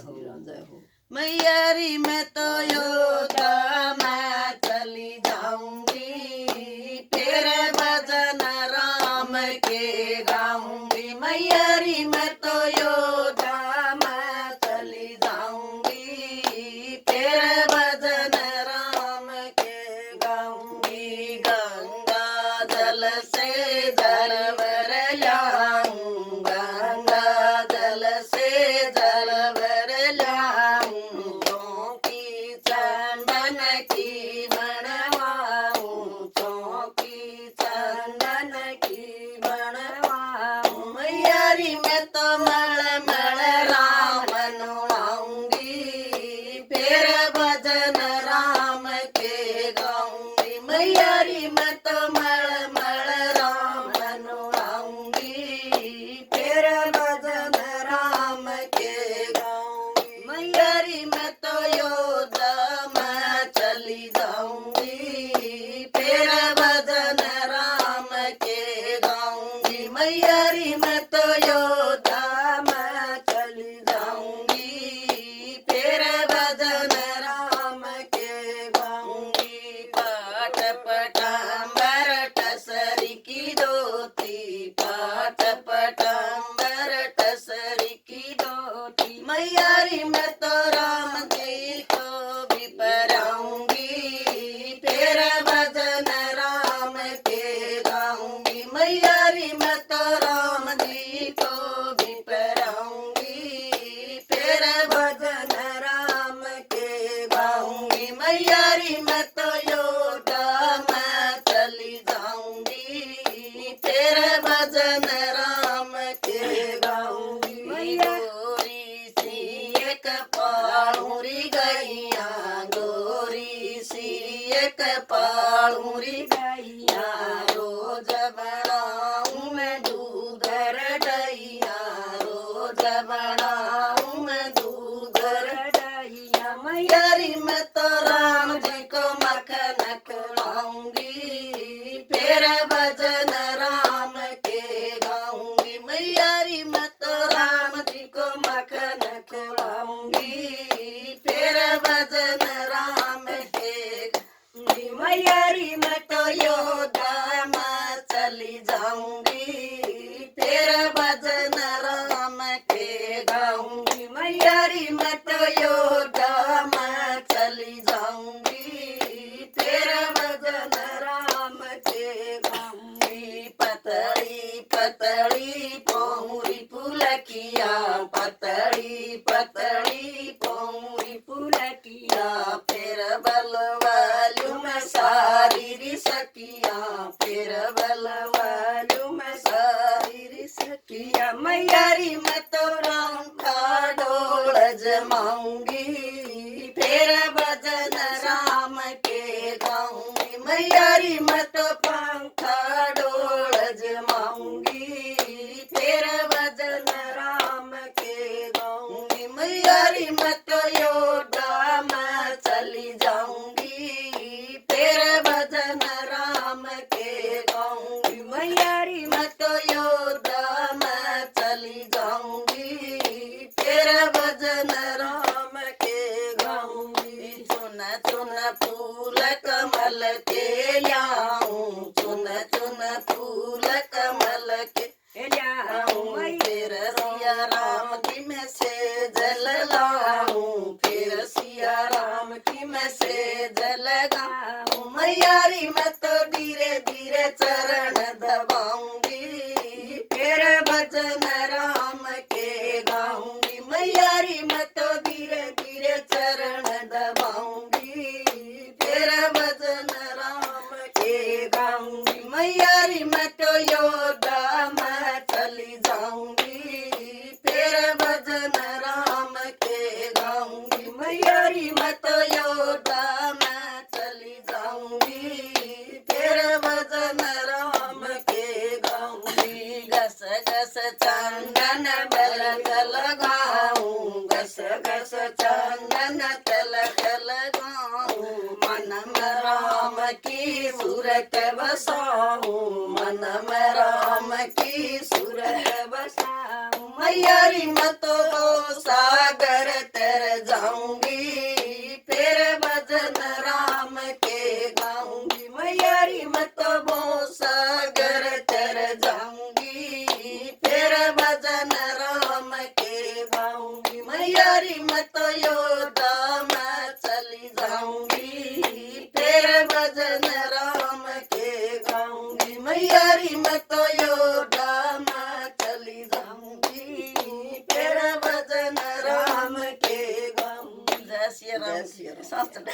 श्री राम जय हो। मैयारी मैं तो योद्धा मैं चली जाऊंगी, फिर भजन राम के गाऊंगी। मैयारी मैं तो योद्धा मैं चली जाऊंगी, फिर भजन राम के गाऊंगी। गंगा जल से जल भर लाऊं, गंगा जल से जल भर लाऊं, चौकी चंदन की बनवाऊं, चौकी चंदन की बनवाऊं। मैयारी मैं तो मलमल राम नुआऊंगी, फिर भजन राम के गाऊंगी। मैयारी मैं तो मलमल राम नुआऊंगी, फिर भजन राम के गाऊंगी। मैयारी मैं तो योद्धा मैं चली जाऊंगी, फिर भजन राम के गाऊंगी। मैयारी मैं तो योद्धा मैं चली जाऊंगी, फिर भजन राम के गाऊंगी। पाट पटांबर टसरी की धोती, पाट पटांबर टसरी की धोती। मैयारी मैं तो राम जी को भी पराऊंगी, फिर भजन राम के गाऊंगी। मैयारी मैं तो राम जी को भी पराऊंगी, फिर भजन राम के गाऊंगी। मैयारी मैं तो योद्धा मैं चली जाऊंगी, फिर भजन राम के गाऊंगी। गोरी सी एक पालूरी गैया, गोरी सी एक पालूरी गैया, रोज बनाऊं मैं दूध रडैया, रोज बनाऊं मैं दूध रडैया। मैयारी मैं तो राम जी को मक्खन खिलाऊंगी, फिर भजन राम के गाऊंगी। मैयारी मैं तो राम जी को मक्खन खिलाऊंगी, फिर भजन राम के गाऊंगी। मैयारी मैं तो योद्धा मैं चली जाऊंगी, फिर भजन राम के गाऊंगी। मैयारी मैं तो योद्धा मैं चली जाऊंगी, फिर भजन राम के गाऊंगी। पतली पतली पौरी पुलकिया, पतली पतली पौरी पुलकिया, फिर बलवालू में सारी सकिया, फिर बलवालू में सारी सकिया। मैयारी मैं तो राम का डोल जमाऊंगी, फिर भजन राम के गाऊंगी। मैयारी मैं तो पंखा डोल जमाऊंगी, फिर भजन राम के गाऊंगी। मैयारी मैं तो योद्धा मैं चली जाऊंगी, फिर भजन राम के गाऊंगी। मैयारी मैं तो योद्धा मैं चली जाऊंगी, फिर भजन राम के गाऊंगी। चुन चुन फूल कमल के ल्याऊं, चुन चुन फूल कमल के ल्याऊं, फिर सिया राम की मैं सेज लगाऊं, फिर सिया राम की मैं सेज लगाऊं। मैयारी मैं तो धीरे धीरे चरण दबाऊंगी, फिर भजन राम के गाऊंगी। मैयारी मैं तो धीरे धीरे चरण दबाऊंगी, फिर भजन राम के गाऊंगी। मैयारी मैं तो योद्धा मैं चली जाऊंगी, फिर भजन राम के गाऊंगी। मैयारी मैं तो योद्धा मैं चली जाऊंगी, फिर भजन राम के गाऊंगी। घस घस चंदन बलक लगाऊं, घस घस चंदन तलक लगाऊं, मन में राम की सूरत बसाऊं, मन में राम की सूरत बसाऊं। मैयारी मैं तो सागर सासरे